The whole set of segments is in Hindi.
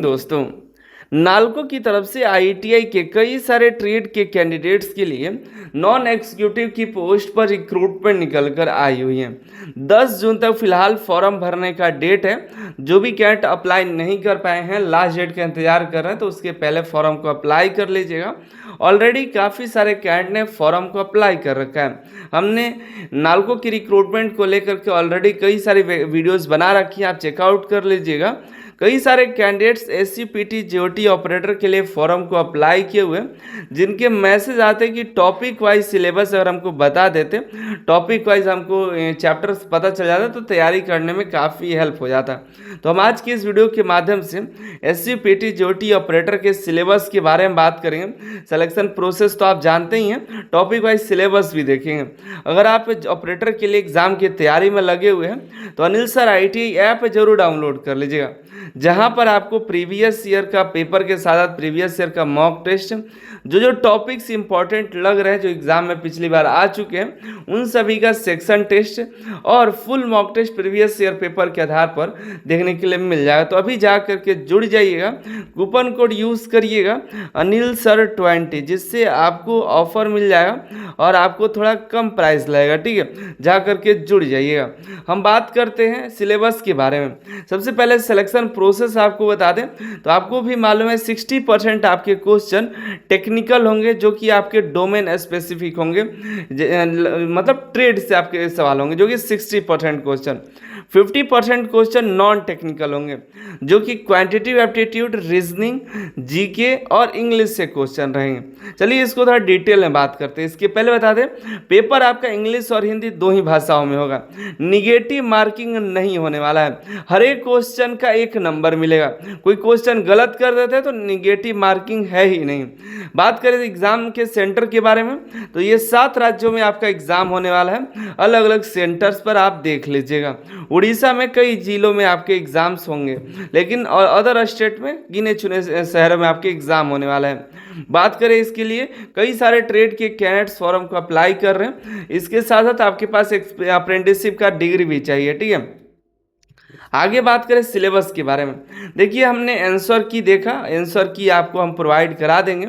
दोस्तों, नालको की तरफ से आईटीआई के कई सारे ट्रेड के कैंडिडेट्स के लिए नॉन एग्जीक्यूटिव की पोस्ट पर रिक्रूटमेंट निकल कर आई हुई है। 10 जून तक फिलहाल फॉर्म भरने का डेट है। जो भी कैंडिडेट अप्लाई नहीं कर पाए हैं, लास्ट डेट का इंतजार कर रहे हैं, तो उसके पहले फॉर्म को अप्लाई कर लीजिएगा। ऑलरेडी काफ़ी सारे कैंडिडेट ने फॉर्म को अप्लाई कर रखा है। हमने नालको की रिक्रूटमेंट को लेकर के ऑलरेडी कई सारी वीडियोज़ बना रखी है, आप चेकआउट कर लीजिएगा। कई सारे कैंडिडेट्स एससीपीटी जीओटी ऑपरेटर के लिए फॉर्म को अप्लाई किए हुए, जिनके मैसेज आते कि टॉपिक वाइज सिलेबस अगर हमको बता देते, टॉपिक वाइज हमको चैप्टर्स पता चल जाता, तो तैयारी करने में काफ़ी हेल्प हो जाता। तो हम आज की इस वीडियो के माध्यम से एससीपीटी जीओटी ऑपरेटर के सिलेबस के बारे में बात करेंगे। सिलेक्शन प्रोसेस तो आप जानते ही हैं, टॉपिक वाइज सिलेबस भी देखेंगे। अगर आप ऑपरेटर के लिए एग्ज़ाम की तैयारी में लगे हुए हैं तो अनिल सर आईटी ऐप जरूर डाउनलोड कर लीजिएगा, जहां पर आपको प्रीवियस ईयर का पेपर के साथ साथ प्रीवियस ईयर का मॉक टेस्ट, जो टॉपिक्स इंपॉर्टेंट लग रहे हैं, जो एग्जाम में पिछली बार आ चुके हैं, उन सभी का सेक्शन टेस्ट और full mock test previous year paper के आधार पर देखने के लिए मिल जाएगा। तो अभी जा करके जुड़ जाइएगा, कूपन कोड यूज़ करिएगा अनिल सर 20, जिससे आपको ऑफर मिल जाएगा और आपको थोड़ा कम प्राइस लगेगा। ठीक है, जा करके जुड़ जाइएगा। हम बात करते हैं सिलेबस के बारे में। सबसे पहले सिलेक्शन प्रोसेस आपको बता दें तो आपको भी मालूम है 60% आपके क्वेश्चन टेक्निकल होंगे, जो कि आपके डोमेन स्पेसिफिक होंगे, मतलब ट्रेड से आपके सवाल होंगे, जो कि 60% क्वेश्चन। 50% क्वेश्चन नॉन टेक्निकल होंगे, जो कि क्वांटिटेटिव एप्टीट्यूड, रीजनिंग, जीके और इंग्लिश से क्वेश्चन रहेंगे। चलिए इसको थोड़ा डिटेल में बात करते हैं। इसके पहले बता दें, पेपर आपका इंग्लिश और हिंदी दो ही भाषाओं में होगा। निगेटिव मार्किंग नहीं होने वाला है, हर एक क्वेश्चन का 1 नंबर मिलेगा। कोई क्वेश्चन गलत कर देते हैं तो निगेटिव मार्किंग है ही नहीं। बात करें एग्जाम के सेंटर के बारे में, तो ये 7 राज्यों में आपका एग्जाम होने वाला है। अलग अलग सेंटर्स पर आप देख लीजिएगा। उड़ीसा में कई जिलों में आपके एग्जाम्स होंगे, लेकिन अदर स्टेट में गिने चुने शहरों में आपके एग्जाम होने वाला है। बात करें इसके लिए कई सारे ट्रेड के कैंडिडेट्स फॉर्म को अप्लाई कर रहे हैं। इसके साथ साथ आपके पास अप्रेंटिसशिप का डिग्री भी चाहिए। ठीक है, आगे बात करें सिलेबस के बारे में। देखिए, हमने आंसर की देखा, आंसर की आपको हम प्रोवाइड करा देंगे।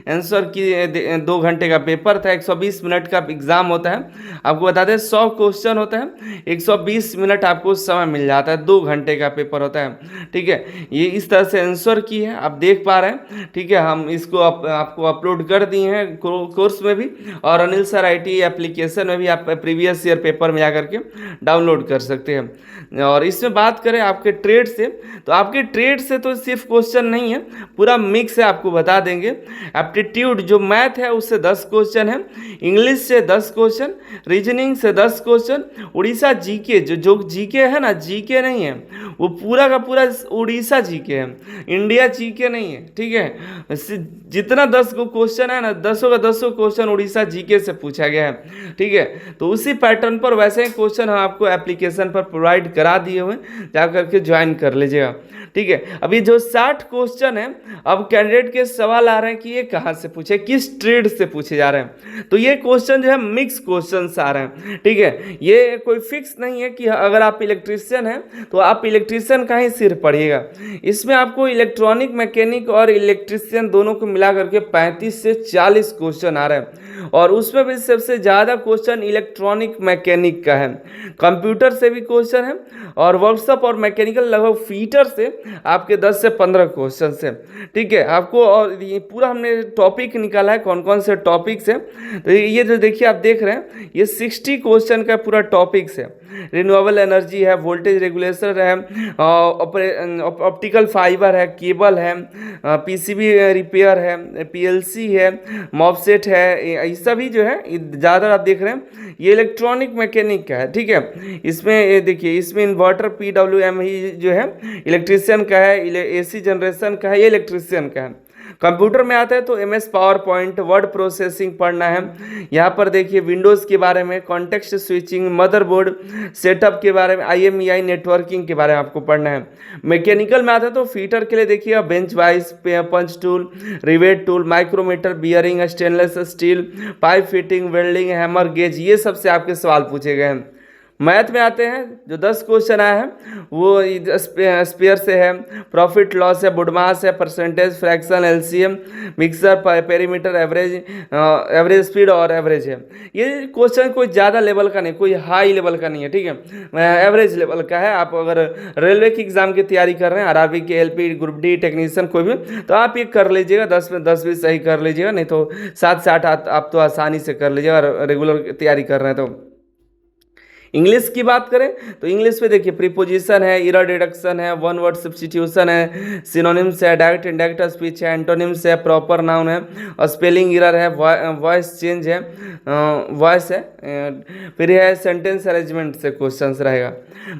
आंसर की 2 घंटे का पेपर था, 120 मिनट का एग्जाम होता है। आपको बता दें 100 क्वेश्चन होता है, 120 मिनट आपको समय मिल जाता है, 2 घंटे का पेपर होता है। ठीक है, ये इस तरह से आंसर की है, आप देख पा रहे हैं। ठीक है, हम इसको आपको अपलोड कर दिए हैं कोर्स में भी, और अनिल सर आईटी एप्लीकेशन में भी आप प्रीवियस ईयर पेपर में जाकर के डाउनलोड कर सकते हैं। और इसमें बात करें आपके ट्रेड से, तो आपके ट्रेड से तो सिर्फ क्वेश्चन नहीं है, पूरा मिक्स है, आपको बता देंगे। एप्टीट्यूड जो मैथ है उससे 10 क्वेश्चन है, इंग्लिश से 10 क्वेश्चन, रीजनिंग से 10 क्वेश्चन, उड़ीसा जीके जो जीके है ना, जीके नहीं है वो, पूरा का पूरा उड़ीसा जीके है, इंडिया जीके नहीं है। ठीक है, जितना 10 क्वेश्चन है ना, 10 का 10 क्वेश्चन उड़ीसा जीके से पूछा गया है। ठीक है, तो उसी पैटर्न पर वैसे ही क्वेश्चन हम आपको एप्लीकेशन पर प्रोवाइड करा दिए हुए, जा करके ज्वाइन कर लीजिएगा। ठीक है, अभी जो 60 क्वेश्चन है, अब कैंडिडेट के सवाल आ रहे हैं कि ये कहाँ से पूछे, किस ट्रेड से पूछे जा रहे हैं। तो ये क्वेश्चन जो है मिक्स क्वेश्चन आ रहे हैं। ठीक है, ये कोई फिक्स नहीं है कि अगर आप इलेक्ट्रीशियन हैं तो आप इलेक्ट्रीशियन का ही सिर्फ पढ़िएगा। इसमें आपको इलेक्ट्रॉनिक मैकेनिक और इलेक्ट्रीशियन दोनों को मिला करके 35 से 40 क्वेश्चन आ रहे हैं, और उसमें भी सबसे ज़्यादा क्वेश्चन इलेक्ट्रॉनिक मैकेनिक का है। कंप्यूटर से भी क्वेश्चन है, और वर्कशॉप और मैकेनिकल लगभग फीटर से आपके 10 से 15 क्वेश्चन से। ठीक है, आपको और ये पूरा हमने टॉपिक निकाला है, कौन कौन से टॉपिक्स है। तो ये जो देखिए आप देख रहे हैं, ये 60 क्वेश्चन का पूरा टॉपिक्स है। रिन्यूएबल एनर्जी है, वोल्टेज रेगुलेशन है, ऑप्टिकल फाइबर है, केबल है, पीसीबी रिपेयर है, पीएलसी है, मॉपसेट है, ये सभी जो है ज़्यादा आप देख रहे हैं ये इलेक्ट्रॉनिक मैकेनिक का है। ठीक है, इसमें देखिए, इसमें इन्वर्टर पीडब्ल्यूएम ही जो है इलेक्ट्रीशियन का है, एसी जनरेशन का है, ये इलेक्ट्रीशियन का है। कंप्यूटर में आता है तो MS power point, word processing पढ़ना है। यहाँ पर देखिए विंडोज़ के बारे में, कॉन्टेक्स्ट स्विचिंग, मदरबोर्ड सेटअप के बारे में, आईएमईआई नेटवर्किंग के बारे में आपको पढ़ना है। मैकेनिकल में आता है तो फीटर के लिए देखिए bench vice, punch tool, rivet tool, micrometer, bearing, stainless steel, pipe fitting, welding, hammer gauge, ये सबसे आपके सवाल पूछे गए हैं। मैथ में आते हैं, जो 10 क्वेश्चन आए हैं वो स्पेयर से है, प्रॉफिट लॉस है, बुडमास है, percentage, fraction, LCM, mixer, perimeter, average speed और एवरेज है। ये क्वेश्चन कोई ज़्यादा लेवल का नहीं, कोई हाई लेवल का नहीं है, ठीक है, एवरेज लेवल का है। आप अगर रेलवे की एग्जाम की तैयारी कर रहे हैं, आरआरबी के, एलपी, ग्रुप डी, टेक्नीशियन कोई भी, तो आप ये कर लीजिएगा, 10 में 10 भी सही कर लीजिएगा, नहीं तो 7 से 8 आप तो आसानी से कर लीजिएगा, रेगुलर तैयारी कर रहे हैं तो। इंग्लिश की बात करें तो इंग्लिश में देखिए प्रीपोजिशन है, इरर डिडक्शन है, वन वर्ड सब्स्टिट्यूशन है, सिनोनिम्स है, डायरेक्ट इनडायरेक्ट स्पीच है, एंटोनिम्स है, प्रॉपर नाउन है, और स्पेलिंग इरर है, वॉइस चेंज है, वॉइस है, फिर है सेंटेंस अरेंजमेंट से क्वेश्चंस रहेगा।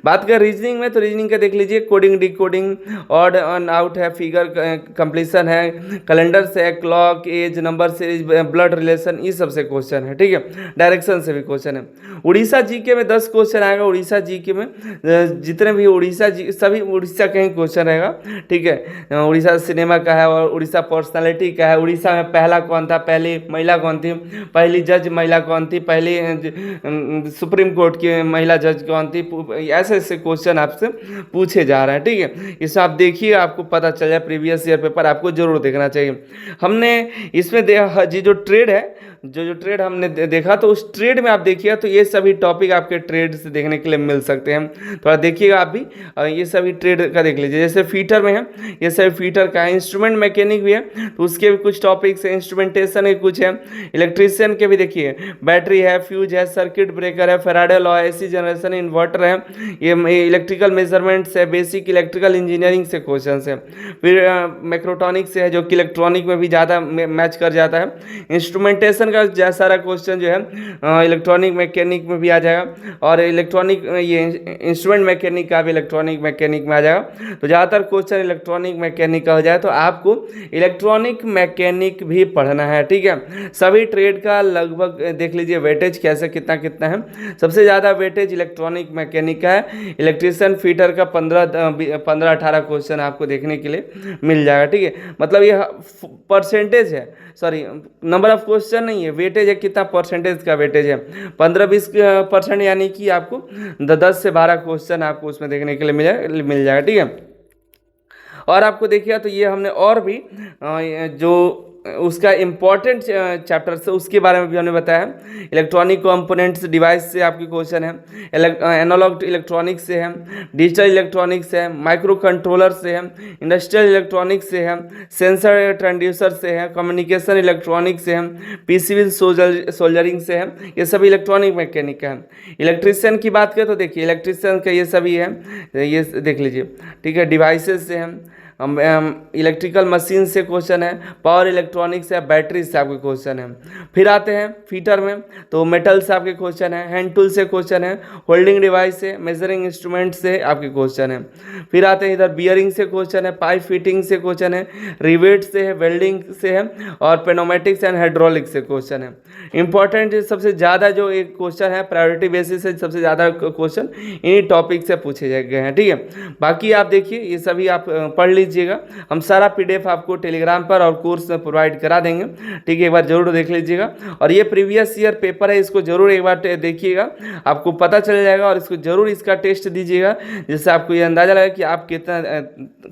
बात करें रीजनिंग में तो रीजनिंग का देख लीजिए, coding, decoding, odd and out है, फिगर कंप्लीशन है, कैलेंडर से, clock, age, number series, blood relation, ये सबसे क्वेश्चन है, ठीक है। डायरेक्शन से भी क्वेश्चन है। उड़ीसा जीके में 10 क्वेश्चन आएगा। उड़ीसा जीके में जितने भी उड़ीसा जी सभी उड़ीसा के ही क्वेश्चन रहेगा, ठीक है। उड़ीसा सिनेमा का है और उड़ीसा पर्सनालिटी का है। उड़ीसा में पहला कौन था, पहली महिला कौन थी, पहली जज महिला कौन थी, पहली सुप्रीम कोर्ट की महिला जज कौन थी, ऐसे ऐसे क्वेश्चन आपसे पूछे जा रहे हैं, ठीक है। इसमें आप देखिए, आपको पता चल जाए, प्रीवियस ईयर पेपर आपको जरूर देखना चाहिए। हमने इसमें जो ट्रेड है, जो ट्रेड हमने देखा, तो उस ट्रेड में आप देखिएगा तो ये सभी टॉपिक आपके ट्रेड से देखने के लिए मिल सकते हैं। थोड़ा देखिएगा आप भी, ये सभी ट्रेड का देख लीजिए। जैसे फीटर में है, ये सभी फीटर का है। इंस्ट्रूमेंट मैकेनिक भी है, तो उसके भी कुछ टॉपिक्स है। इंस्ट्रूमेंटेशन के कुछ है। इलेक्ट्रीशियन के भी देखिए, बैटरी है, फ्यूज है, सर्किट ब्रेकर है, फैराडे लॉ है, एसी जनरेशन, इन्वर्टर है, ये इलेक्ट्रिकल मेजरमेंट्स है, बेसिक इलेक्ट्रिकल इंजीनियरिंग से क्वेश्चन है। फिर मैक्रोटॉनिक से है, जो कि इलेक्ट्रॉनिक में भी ज़्यादा मैच कर जाता है। इंस्ट्रूमेंटेशन का जैसा सारा क्वेश्चन जो है इलेक्ट्रॉनिक मैकेनिक में भी आ जाएगा, और इलेक्ट्रॉनिक ये इंस्ट्रूमेंट मैकेनिक का भी इलेक्ट्रॉनिक मैकेनिक में आ जाएगा। तो ज़्यादातर क्वेश्चन इलेक्ट्रॉनिक मैकेनिक का हो जाए, तो आपको इलेक्ट्रॉनिक मैकेनिक भी पढ़ना है, ठीक है। सभी ट्रेड का लगभग देख लीजिए वेटेज कैसे कितना कितना है। सबसे ज़्यादा वेटेज इलेक्ट्रॉनिक मैकेनिक का है। इलेक्ट्रीशियन फीटर का 15-18 क्वेश्चन आपको देखने के लिए मिल जाएगा, ठीक है। मतलब ये परसेंटेज है, सॉरी नंबर ऑफ क्वेश्चन नहीं है, वेटेज है, कितना परसेंटेज का वेटेज है, 15-20%, यानी कि आपको 10 से 12 क्वेश्चन आपको उसमें देखने के लिए मिल जाएगा, ठीक है। और आपको देखिए तो ये हमने और भी जो उसका इम्पॉर्टेंट चैप्टर से उसके बारे में भी हमने बताया है। इलेक्ट्रॉनिक कंपोनेंट्स डिवाइस से आपकी क्वेश्चन है, एनालॉग इलेक्ट्रॉनिक से है, डिजिटल इलेक्ट्रॉनिक से है, माइक्रो कंट्रोलर से है, इंडस्ट्रियल इलेक्ट्रॉनिक से है, सेंसर ट्रांसड्यूसर से है, कम्युनिकेशन इलेक्ट्रॉनिक से है, पीसीबी सोल्जरिंग से है। ये सभी इलेक्ट्रॉनिक मैकेनिक का है। इलेक्ट्रीशियन की बात करें तो देखिए इलेक्ट्रीशियन का ये सभी है, ये देख लीजिए, ठीक है। डिवाइसेस से है, इलेक्ट्रिकल मशीन से क्वेश्चन है, पावर इलेक्ट्रॉनिक्स से, बैटरी से आपके क्वेश्चन है। फिर आते हैं फीटर में, तो मेटल से आपके क्वेश्चन है, हैंड टूल से क्वेश्चन है, होल्डिंग डिवाइस से, मेजरिंग इंस्ट्रूमेंट से आपके क्वेश्चन है। फिर आते हैं इधर बियरिंग से क्वेश्चन है, पाइप फिटिंग से क्वेश्चन है, रिवेट से है, वेल्डिंग से है, और पेनोमेटिक्स एंड हाइड्रोलिक से क्वेश्चन है। इंपॉर्टेंट सबसे ज़्यादा जो एक क्वेश्चन है, प्रायोरिटी बेसिस से सबसे ज़्यादा क्वेश्चन इन्हीं टॉपिक से पूछे गए हैं, ठीक है। बाकी आप देखिए ये सभी आप पढ़ लीजिएगा। हम सारा पीडीएफ आपको टेलीग्राम पर और कोर्स में प्रोवाइड करा देंगे, ठीक है। एक बार जरूर देख लीजिएगा। और ये प्रीवियस ईयर पेपर है, इसको जरूर एक बार देखिएगा, आपको पता चल जाएगा। और इसको जरूर इसका टेस्ट दीजिएगा, जिससे आपको ये अंदाजा लगे कि आप कितना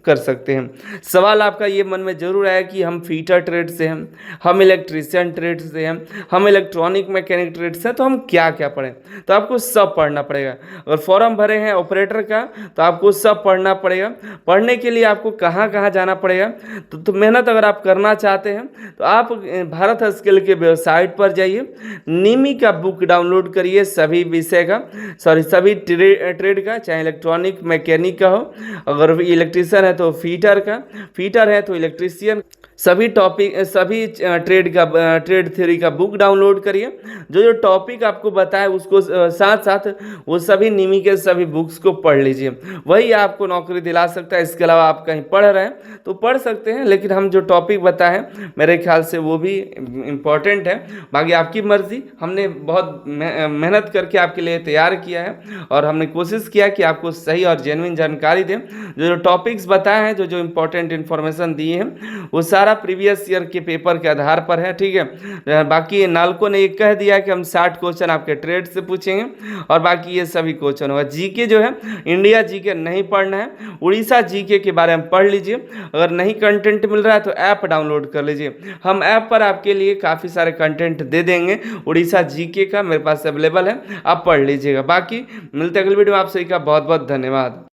कर सकते हैं। सवाल आपका ये मन में जरूर आया कि हम फीटर ट्रेड से हैं, हम इलेक्ट्रीशियन ट्रेड से हैं, हम इलेक्ट्रॉनिक मैकेनिक ट्रेड से हैं, तो हम क्या क्या पढ़ें। तो आपको सब पढ़ना पड़ेगा। अगर फॉर्म भरे हैं ऑपरेटर का, तो आपको सब पढ़ना पड़ेगा। पढ़ने के लिए आपको कहाँ कहाँ जाना पड़ेगा, तो मेहनत अगर आप करना चाहते हैं तो आप भारत स्किल के वेबसाइट पर जाइए, निमी का बुक डाउनलोड करिए, सभी विषय का, सभी ट्रेड का, चाहे इलेक्ट्रॉनिक मैकेनिक का हो, अगर इलेक्ट्रीशियन है तो फीटर का, फीटर है तो इलेक्ट्रीशियन, सभी टॉपिक, सभी ट्रेड थ्योरी का बुक डाउनलोड करिए। जो टॉपिक आपको बताए उसको साथ साथ वो सभी निमी के सभी बुक्स को पढ़ लीजिए, वही आपको नौकरी दिला सकता है। इसके अलावा आप कहीं पढ़ रहे हैं तो पढ़ सकते हैं, लेकिन हम जो टॉपिक बताए हैं मेरे ख्याल से वो भी इम्पॉर्टेंट है। बाकी आपकी मर्जी, हमने बहुत मेहनत करके आपके लिए तैयार किया है, और हमने कोशिश किया कि आपको सही और जेन्युइन जानकारी दें। जो टॉपिक्स बताए हैं, जो इम्पोर्टेंट इन्फॉर्मेशन दिए हैं, वो सारा सारा प्रीवियस ईयर के पेपर के आधार पर है, ठीक है। बाकी नालको ने ये कह दिया कि हम 60 क्वेश्चन आपके ट्रेड से पूछेंगे और बाकी ये सभी क्वेश्चन होगा। जीके जो है इंडिया जीके नहीं पढ़ना है, उड़ीसा जीके के बारे में पढ़ लीजिए। अगर नहीं कंटेंट मिल रहा है तो ऐप डाउनलोड कर लीजिए, हम ऐप पर आपके लिए काफ़ी सारे कंटेंट दे देंगे। उड़ीसा जीके का मेरे पास अवेलेबल है, आप पढ़ लीजिएगा। बाकी मिलते अगले वीडियो में, आप सभी का बहुत बहुत धन्यवाद।